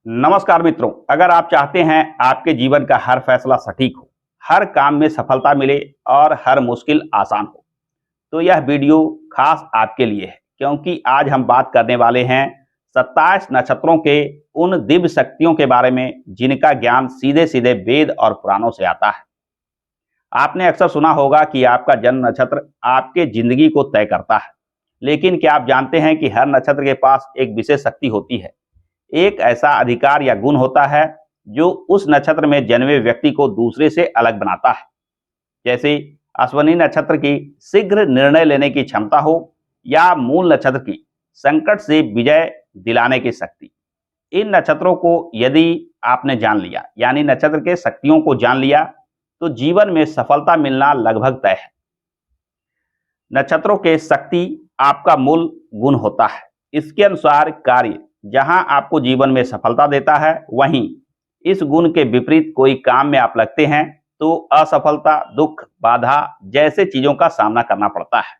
नमस्कार मित्रों, अगर आप चाहते हैं आपके जीवन का हर फैसला सटीक हो, हर काम में सफलता मिले और हर मुश्किल आसान हो, तो यह वीडियो खास आपके लिए है क्योंकि आज हम बात करने वाले हैं 27 नक्षत्रों के उन दिव्य शक्तियों के बारे में जिनका ज्ञान सीधे-सीधे वेद और पुराणों से आता है। आपने अक्सर सुना होगा कि आपका जन्म नक्षत्र आपके जिंदगी को तय करता है, लेकिन क्या आप जानते हैं कि हर नक्षत्र के पास एक विशेष शक्ति होती है? एक ऐसा अधिकार या गुण होता है जो उस नक्षत्र में जन्मे व्यक्ति को दूसरे से अलग बनाता है। जैसे अश्विनी नक्षत्र की शीघ्र निर्णय लेने की क्षमता हो या मूल नक्षत्र की संकट से विजय दिलाने की शक्ति। इन नक्षत्रों को यदि आपने जान लिया, यानी नक्षत्र के शक्तियों को जान लिया, तो जीवन में सफलता मिलना लगभग तय है। नक्षत्रों के शक्ति आपका मूल गुण होता है। इसके अनुसार कार्य जहां आपको जीवन में सफलता देता है, वहीं इस गुण के विपरीत कोई काम में आप लगते हैं तो असफलता, दुख, बाधा जैसे चीजों का सामना करना पड़ता है।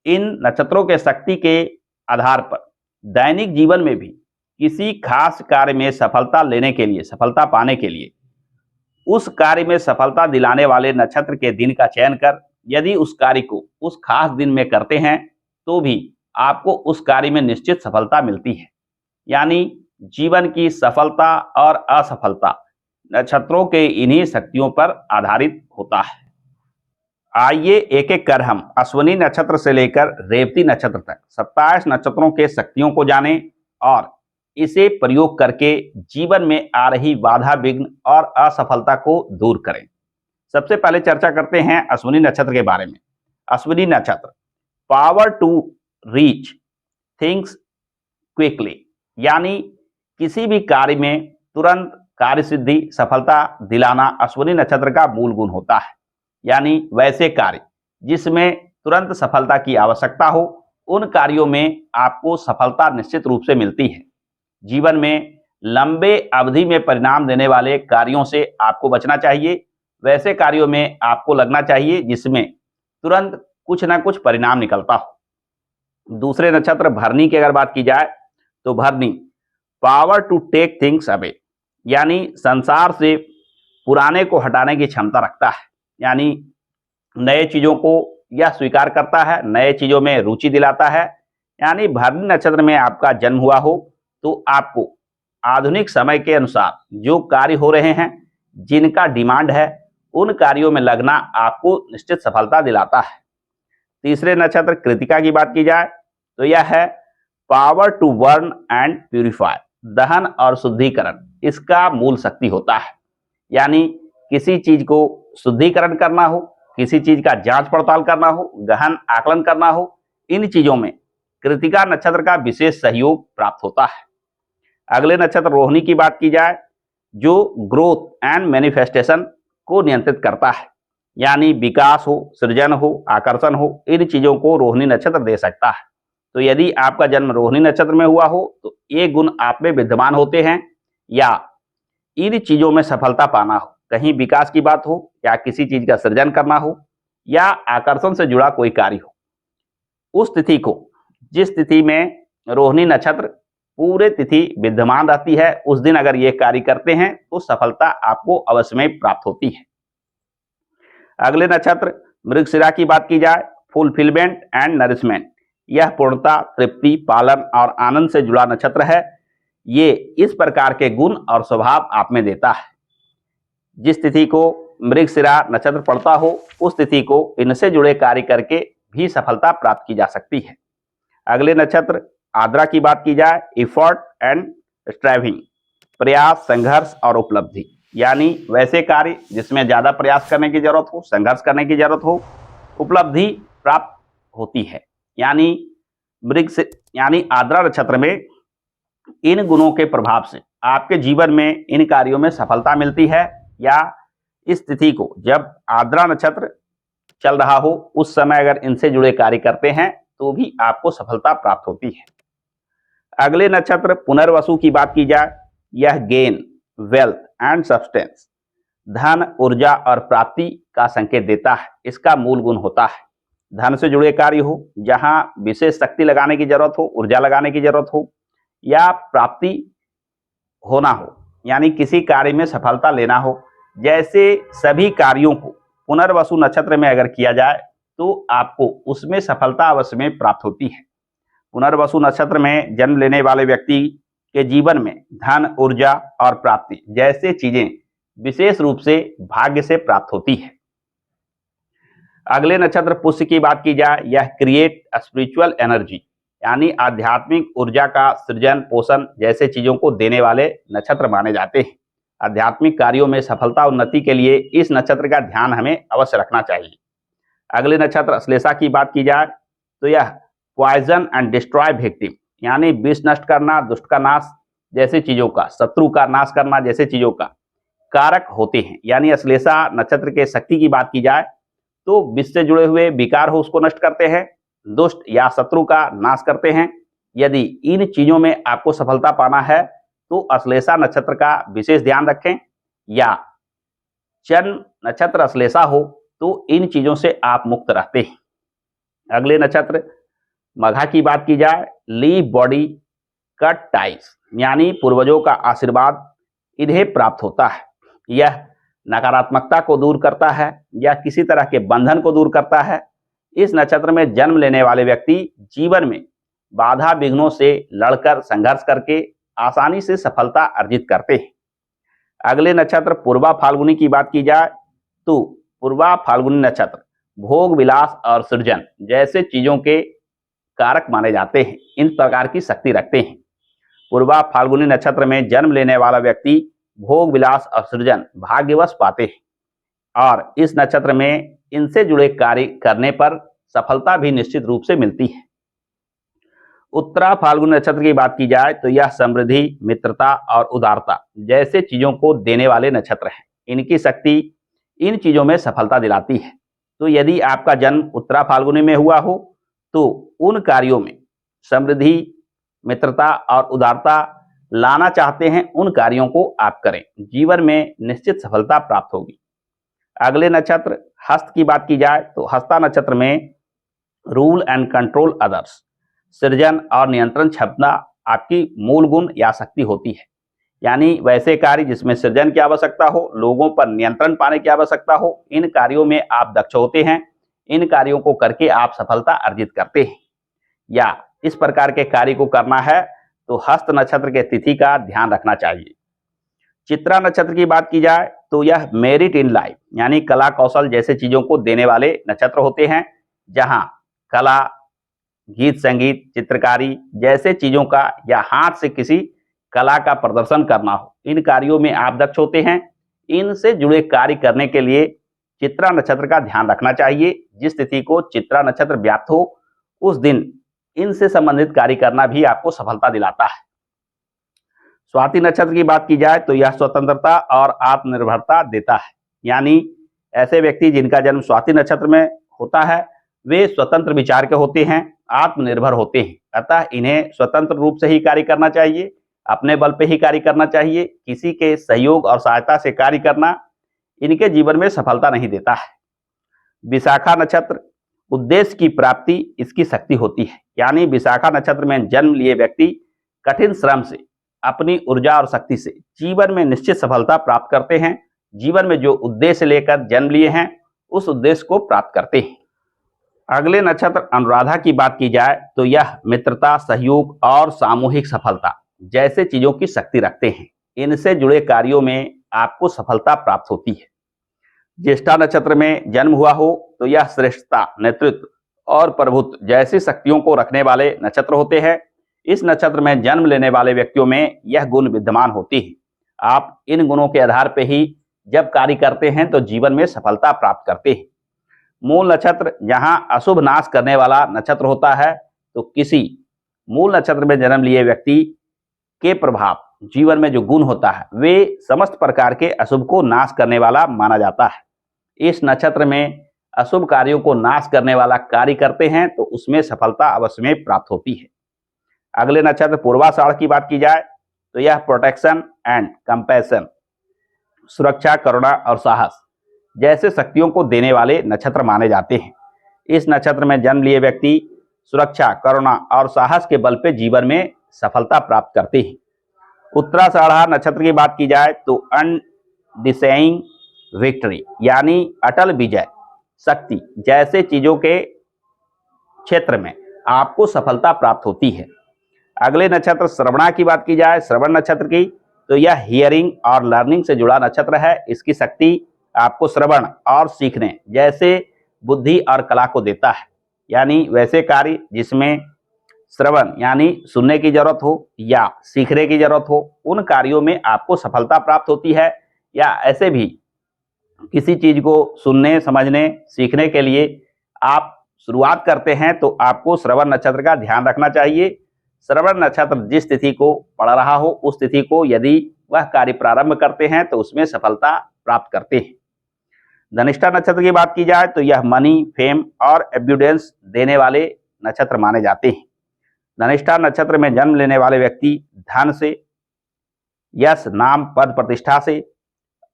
इन नक्षत्रों के शक्ति के आधार पर दैनिक जीवन में भी किसी खास कार्य में सफलता पाने के लिए उस कार्य में सफलता दिलाने वाले नक्षत्र के दिन का चयन कर यदि उस कार्य को उस खास दिन में करते हैं तो भी आपको उस कार्य में निश्चित सफलता मिलती है। यानी जीवन की सफलता और असफलता नक्षत्रों के इन्हीं शक्तियों पर आधारित होता है। आइए एक एक कर हम अश्विनी नक्षत्र से लेकर रेवती नक्षत्र तक 27 नक्षत्रों के शक्तियों को जानें और इसे प्रयोग करके जीवन में आ रही बाधा, विघ्न और असफलता को दूर करें। सबसे पहले चर्चा करते हैं अश्विनी नक्षत्र के बारे में। अश्विनी नक्षत्र, power to reach things quickly, यानी किसी भी कार्य में तुरंत कार्य सिद्धि, सफलता दिलाना अश्विनी नक्षत्र का मूल गुण होता है। यानी वैसे कार्य जिसमें तुरंत सफलता की आवश्यकता हो, उन कार्यों में आपको सफलता निश्चित रूप से मिलती है। जीवन में लंबे अवधि में परिणाम देने वाले कार्यों से आपको बचना चाहिए। वैसे कार्यों में आपको लगना चाहिए जिसमें तुरंत कुछ ना कुछ परिणाम निकलता हो। दूसरे नक्षत्र भरणी की अगर बात की जाए तो Bharani power to take things away, यानी संसार से पुराने को हटाने की क्षमता रखता है। यानी नए चीजों को यह स्वीकार करता है, नए चीजों में रुचि दिलाता है। यानी भरणी नक्षत्र में आपका जन्म हुआ हो तो आपको आधुनिक समय के अनुसार जो कार्य हो रहे हैं, जिनका डिमांड है, उन कार्यों में लगना आपको निश्चित सफलता दिलाता है। तीसरे नक्षत्र कृतिका की बात की जाए तो यह है power to burn and purify, दहन और शुद्धिकरण इसका मूल शक्ति होता है। यानी किसी चीज को शुद्धिकरण करना हो, किसी चीज का जांच पड़ताल करना हो, गहन आकलन करना हो, इन चीजों में कृतिका नक्षत्र का विशेष सहयोग प्राप्त होता है। अगले नक्षत्र रोहिणी की बात की जाए जो ग्रोथ एंड मैनिफेस्टेशन को नियंत्रित करता है। यानी विकास हो, सृजन हो, आकर्षण हो, इन चीजों को रोहिणी नक्षत्र दे सकता है। तो यदि आपका जन्म रोहिणी नक्षत्र में हुआ हो तो ये गुण आप में विद्यमान होते हैं, या इन चीजों में सफलता पाना हो, कहीं विकास की बात हो या किसी चीज का सृजन करना हो या आकर्षण से जुड़ा कोई कार्य हो, उस तिथि को, जिस तिथि में रोहिणी नक्षत्र पूरे तिथि विद्यमान रहती है, उस दिन अगर ये कार्य करते हैं तो सफलता आपको अवश्य में प्राप्त होती है। अगले नक्षत्र मृगशिरा की बात की जाए, फुलफिलमेंट एंड नरिशमेंट, यह पूर्णता, तृप्ति, पालन और आनंद से जुड़ा नक्षत्र है। ये इस प्रकार के गुण और स्वभाव आप में देता है। जिस तिथि को मृगशिरा नक्षत्र पड़ता हो, उस तिथि को इनसे जुड़े कार्य करके भी सफलता प्राप्त की जा सकती है। अगले नक्षत्र आद्रा की बात की जाए, इफर्ट एंड स्ट्राइविंग, प्रयास, संघर्ष और उपलब्धि, यानी वैसे कार्य जिसमें ज्यादा प्रयास करने की जरूरत हो, संघर्ष करने की जरूरत हो, उपलब्धि प्राप्त होती है। यानी आद्रा नक्षत्र में इन गुणों के प्रभाव से आपके जीवन में इन कार्यों में सफलता मिलती है, या इस तिथि को जब आद्रा नक्षत्र चल रहा हो उस समय अगर इनसे जुड़े कार्य करते हैं तो भी आपको सफलता प्राप्त होती है। अगले नक्षत्र पुनर्वसु की बात की जाए, यह गेन, वेल्थ एंड सब्सटेंस, धन, ऊर्जा और प्राप्ति का संकेत देता है। इसका मूल गुण होता है धन से जुड़े कार्य हो, जहां विशेष शक्ति लगाने की जरूरत हो, ऊर्जा लगाने की जरूरत हो, या प्राप्ति होना हो, यानी किसी कार्य में सफलता लेना हो, जैसे सभी कार्यों को पुनर्वसु नक्षत्र में अगर किया जाए तो आपको उसमें सफलता अवश्य में प्राप्त होती है। पुनर्वसु नक्षत्र में जन्म लेने वाले व्यक्ति के जीवन में धन, ऊर्जा और प्राप्ति जैसे चीजें विशेष रूप से भाग्य से प्राप्त होती है। अगले नक्षत्र पुष्य की बात की जाए, यह क्रिएट स्पिरिचुअल एनर्जी यानी आध्यात्मिक ऊर्जा का सृजन, पोषण जैसे चीजों को देने वाले नक्षत्र माने जाते हैं। आध्यात्मिक कार्यों में सफलता उन्नति के लिए इस नक्षत्र का ध्यान हमें अवश्य रखना चाहिए। अगले नक्षत्र अश्लेषा की बात की जाए तो यह पॉइजन एंड डिस्ट्रॉय विक्टिम यानी विष नष्ट करना, दुष्ट का नाश जैसे चीजों का, शत्रु का नाश करना जैसे चीजों का कारक होते हैं। यानी अश्लेषा नक्षत्र के शक्ति की बात की जाए तो विष से जुड़े हुए विकार हो उसको नष्ट करते हैं, दुष्ट या शत्रु का नाश करते हैं। यदि इन चीजों में आपको सफलता पाना है तो अश्लेषा नक्षत्र का विशेष ध्यान रखें, या जन्म नक्षत्र अश्लेषा हो तो इन चीजों से आप मुक्त रहते हैं। अगले नक्षत्र मघा की बात की जाए, लीव बॉडी कट टाइज यानी पूर्वजों का आशीर्वाद इन्हें प्राप्त होता है। यह नकारात्मकता को दूर करता है या किसी तरह के बंधन को दूर करता है। इस नक्षत्र में जन्म लेने वाले व्यक्ति जीवन में बाधा विघ्नों से लड़कर संघर्ष करके आसानी से सफलता अर्जित करते हैं। अगले नक्षत्र पूर्वा फाल्गुनी की बात की जाए तो पूर्वा फाल्गुनी नक्षत्र भोग, विलास और सृजन जैसे चीजों के कारक माने जाते हैं, इन प्रकार की शक्ति रखते हैं। पूर्वा फाल्गुनी नक्षत्र में जन्म लेने वाला व्यक्ति भोग, विलास और सृजन भाग्यवश पाते हैं और इस नक्षत्र में इनसे जुड़े कार्य करने पर सफलता भी निश्चित रूप से मिलती है। उत्तरा फाल्गुनी नक्षत्र की बात की जाए तो यह समृद्धि, मित्रता और उदारता जैसे चीजों को देने वाले नक्षत्र हैं। इनकी शक्ति इन चीजों में सफलता दिलाती है। तो यदि आपका जन्म उत्तरा फाल्गुनी में हुआ हो तो उन कार्यों में समृद्धि, मित्रता और उदारता लाना चाहते हैं, उन कार्यों को आप करें, जीवन में निश्चित सफलता प्राप्त होगी। अगले नक्षत्र हस्त की बात की जाए तो हस्ता नक्षत्र में रूल एंड कंट्रोल अदर्स, सृजन और नियंत्रण क्षमता आपकी मूल गुण या शक्ति होती है। यानी वैसे कार्य जिसमें सृजन की आवश्यकता हो, लोगों पर नियंत्रण पाने की आवश्यकता हो, इन कार्यों में आप दक्ष होते हैं। इन कार्यों को करके आप सफलता अर्जित करते हैं। या इस प्रकार के कार्य को करना है तो हस्त नक्षत्र के तिथि का ध्यान रखना चाहिए। चित्रा नक्षत्र की बात की जाए तो यह मेरिट इन लाइफ यानी कला, कौशल जैसे चीजों को देने वाले नक्षत्र होते हैं, जहां कला, गीत, संगीत, चित्रकारी जैसे चीजों का या हाथ से किसी कला का प्रदर्शन करना हो, इन कार्यों में आप दक्ष होते हैं। इनसे जुड़े कार्य करने के लिए चित्रा नक्षत्र का ध्यान रखना चाहिए। जिस तिथि को चित्रा नक्षत्र व्याप्त हो उस दिन इनसे संबंधित कार्य करना भी आपको सफलता दिलाता है। स्वाति नक्षत्र की बात की जाए तो यह स्वतंत्रता और आत्मनिर्भरता देता है। यानी ऐसे व्यक्ति जिनका जन्म स्वाति नक्षत्र में होता है वे स्वतंत्र विचार के होते हैं, आत्मनिर्भर होते हैं। अतः इन्हें स्वतंत्र रूप से ही कार्य करना चाहिए, अपने बल पे ही कार्य करना चाहिए। किसी के सहयोग और सहायता से कार्य करना इनके जीवन में सफलता नहीं देता है। विशाखा नक्षत्र उद्देश्य की प्राप्ति इसकी शक्ति होती है। यानी विशाखा नक्षत्र में जन्म लिए व्यक्ति कठिन श्रम से, अपनी ऊर्जा और शक्ति से जीवन में निश्चित सफलता प्राप्त करते हैं। जीवन में जो उद्देश्य लेकर जन्म लिए हैं उस उद्देश्य को प्राप्त करते हैं। अगले नक्षत्र अनुराधा की बात की जाए तो यह मित्रता, सहयोग और सामूहिक सफलता जैसे चीजों की शक्ति रखते हैं। इनसे जुड़े कार्यों में आपको सफलता प्राप्त होती है। ज्येष्ठा नक्षत्र में जन्म हुआ हो तो यह श्रेष्ठता, नेतृत्व और प्रभुत्व जैसी शक्तियों को रखने वाले नक्षत्र होते हैं। इस नक्षत्र में जन्म लेने वाले व्यक्तियों में यह गुण विद्यमान होती है। आप इन गुणों के आधार पर ही जब कार्य करते हैं तो जीवन में सफलता प्राप्त करते हैं। मूल नक्षत्र जहां अशुभ नाश करने वाला नक्षत्र होता है तो किसी मूल नक्षत्र में जन्म लिए व्यक्ति के प्रभाव जीवन में जो गुण होता है वे समस्त प्रकार के अशुभ को नाश करने वाला माना जाता है। इस नक्षत्र में अशुभ कार्यों को नाश करने वाला कार्य करते हैं तो उसमें सफलता अवश्य में प्राप्त होती है। अगले नक्षत्र पूर्वाषाढ़ की बात की जाए तो यह प्रोटेक्शन एंड कंपैशन, सुरक्षा, करुणा और साहस जैसे शक्तियों को देने वाले नक्षत्र माने जाते हैं। इस नक्षत्र में जन्म लिए व्यक्ति सुरक्षा, करुणा और साहस के बल पे जीवन में सफलता प्राप्त करते हैं। उत्तराषाढ़ा नक्षत्र की बात की जाए तो अनडिसेइंग विक्ट्री यानी अटल विजय शक्ति जैसे चीजों के क्षेत्र में आपको सफलता प्राप्त होती है। अगले नक्षत्र श्रवणा की बात की जाए, श्रवण नक्षत्र की, तो यह हियरिंग और लर्निंग से जुड़ा नक्षत्र है। इसकी शक्ति आपको श्रवण और सीखने जैसे बुद्धि और कला को देता है। यानी वैसे कार्य जिसमें श्रवण यानी सुनने की जरूरत हो या सीखने की जरूरत हो, उन कार्यों में आपको सफलता प्राप्त होती है। या ऐसे भी किसी चीज को सुनने, समझने, सीखने के लिए आप शुरुआत करते हैं तो आपको श्रवण नक्षत्र का ध्यान रखना चाहिए। श्रवण नक्षत्र जिस तिथि को पड़ रहा हो उस तिथि को यदि वह कार्य प्रारंभ करते हैं तो उसमें सफलता प्राप्त करते हैं। धनिष्ठा नक्षत्र की बात की जाए तो यह मनी, फेम और एब्यूडेंस देने वाले नक्षत्र माने जाते हैं। धनिष्ठा नक्षत्र में जन्म लेने वाले व्यक्ति धन से, यश, नाम, पद, प्रतिष्ठा से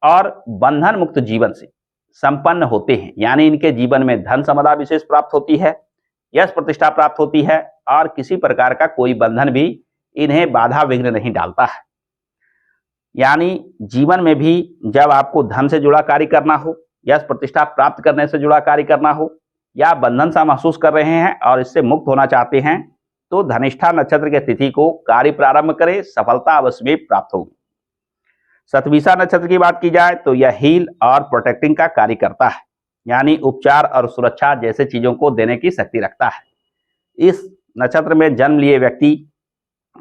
और बंधन मुक्त जीवन से संपन्न होते हैं। यानी इनके जीवन में धन संपदा विशेष प्राप्त होती है, यश प्रतिष्ठा प्राप्त होती है और किसी प्रकार का कोई बंधन भी इन्हें बाधा विघ्न नहीं डालता है। यानी जीवन में भी जब आपको धन से जुड़ा कार्य करना हो, यश प्रतिष्ठा प्राप्त करने से जुड़ा कार्य करना हो या बंधन सा महसूस कर रहे हैं और इससे मुक्त होना चाहते हैं तो धनिष्ठा नक्षत्र के तिथि को कार्य प्रारंभ करें, सफलता अवश्य में प्राप्त होगी। शतभिषा नक्षत्र की बात की जाए तो यह हील और प्रोटेक्टिंग का कार्य करता है। यानी उपचार और सुरक्षा जैसे चीजों को देने की शक्ति रखता है। इस नक्षत्र में जन्म लिए व्यक्ति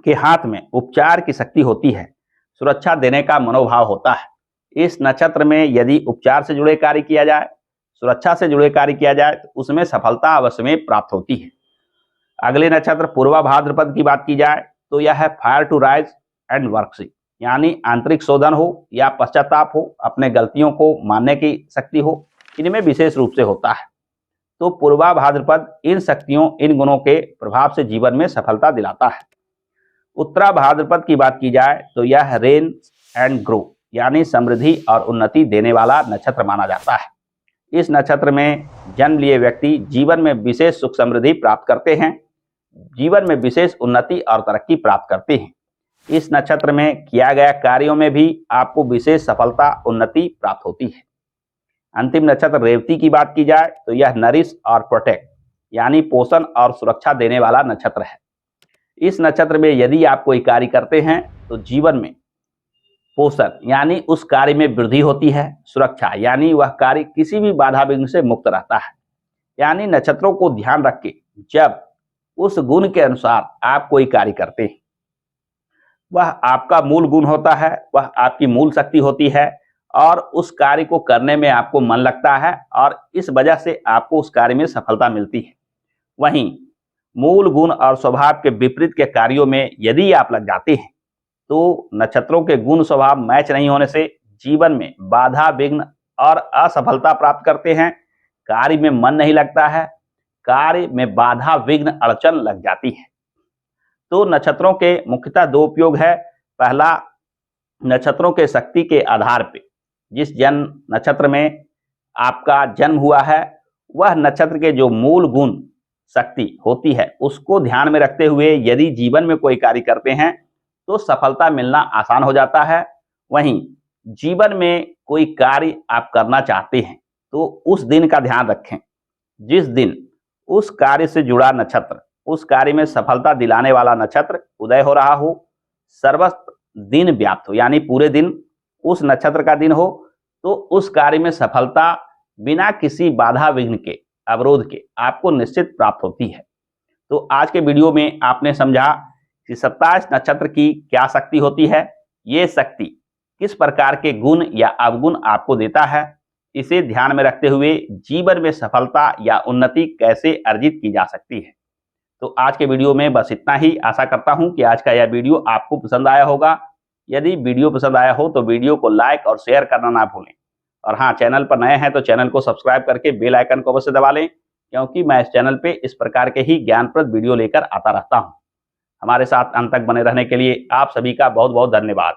के हाथ में उपचार की शक्ति होती है, सुरक्षा देने का मनोभाव होता है। इस नक्षत्र में यदि उपचार से जुड़े कार्य किया जाए, सुरक्षा से जुड़े कार्य किया जाए तो उसमें सफलता अवश्य में प्राप्त होती है। अगले नक्षत्र पूर्वा भाद्रपद की बात की जाए तो यह है fire to rise and worship. यानी आंतरिक शोधन हो या पश्चाताप हो, अपने गलतियों को मानने की शक्ति हो, इनमें विशेष रूप से होता है। तो पूर्वा भाद्रपद इन शक्तियों, इन गुणों के प्रभाव से जीवन में सफलता दिलाता है। उत्तरा भाद्रपद की बात की जाए तो यह रेन एंड ग्रो यानी समृद्धि और उन्नति देने वाला नक्षत्र माना जाता है। इस नक्षत्र में जन्म लिए व्यक्ति जीवन में विशेष सुख समृद्धि प्राप्त करते हैं, जीवन में विशेष उन्नति और तरक्की प्राप्त करते हैं। इस नक्षत्र में किया गया कार्यों में भी आपको विशेष सफलता, उन्नति प्राप्त होती है। अंतिम नक्षत्र रेवती की बात की जाए तो यह नरिश और प्रोटेक्ट यानी पोषण और सुरक्षा देने वाला नक्षत्र है। इस नक्षत्र में यदि आप कोई कार्य करते हैं तो जीवन में पोषण यानी उस कार्य में वृद्धि होती है, सुरक्षा यानी वह कार्य किसी भी बाधा विघ्न से मुक्त रहता है। यानी नक्षत्रों को ध्यान रख के जब उस गुण के अनुसार आप कोई कार्य करते हैं, वह आपका मूल गुण होता है, वह आपकी मूल शक्ति होती है और उस कार्य को करने में आपको मन लगता है और इस वजह से आपको उस कार्य में सफलता मिलती है। वहीं मूल गुण और स्वभाव के विपरीत के कार्यों में यदि आप लग जाते हैं तो नक्षत्रों के गुण स्वभाव मैच नहीं होने से जीवन में बाधा विघ्न और असफलता प्राप्त करते हैं, कार्य में मन नहीं लगता है, कार्य में बाधा विघ्न अड़चन लग जाती है। तो नक्षत्रों के मुख्यतः दो उपयोग है। पहला, नक्षत्रों के शक्ति के आधार पे जिस जन्म नक्षत्र में आपका जन्म हुआ है वह नक्षत्र के जो मूल गुण शक्ति होती है उसको ध्यान में रखते हुए यदि जीवन में कोई कार्य करते हैं तो सफलता मिलना आसान हो जाता है। वहीं जीवन में कोई कार्य आप करना चाहते हैं तो उस दिन का ध्यान रखें जिस दिन उस कार्य से जुड़ा नक्षत्र, उस कार्य में सफलता दिलाने वाला नक्षत्र उदय हो रहा हो, सर्वस्त्र दिन व्याप्त हो यानी पूरे दिन उस नक्षत्र का दिन हो, तो उस कार्य में सफलता बिना किसी बाधा विघ्न के, अवरोध के आपको निश्चित प्राप्त होती है। तो आज के वीडियो में आपने समझा कि 27 नक्षत्र की क्या शक्ति होती है, ये शक्ति किस प्रकार के गुण या अवगुण आपको देता है, इसे ध्यान में रखते हुए जीवन में सफलता या उन्नति कैसे अर्जित की जा सकती है। तो आज के वीडियो में बस इतना ही। आशा करता हूं कि आज का यह वीडियो आपको पसंद आया होगा। यदि वीडियो पसंद आया हो तो वीडियो को लाइक और शेयर करना ना भूलें। और हाँ, चैनल पर नए हैं तो चैनल को सब्सक्राइब करके बेल आइकन को अवश्य दबा लें, क्योंकि मैं इस चैनल पे इस प्रकार के ही ज्ञानप्रद वीडियो लेकर आता रहता हूँ। हमारे साथ अंत तक बने रहने के लिए आप सभी का बहुत बहुत धन्यवाद।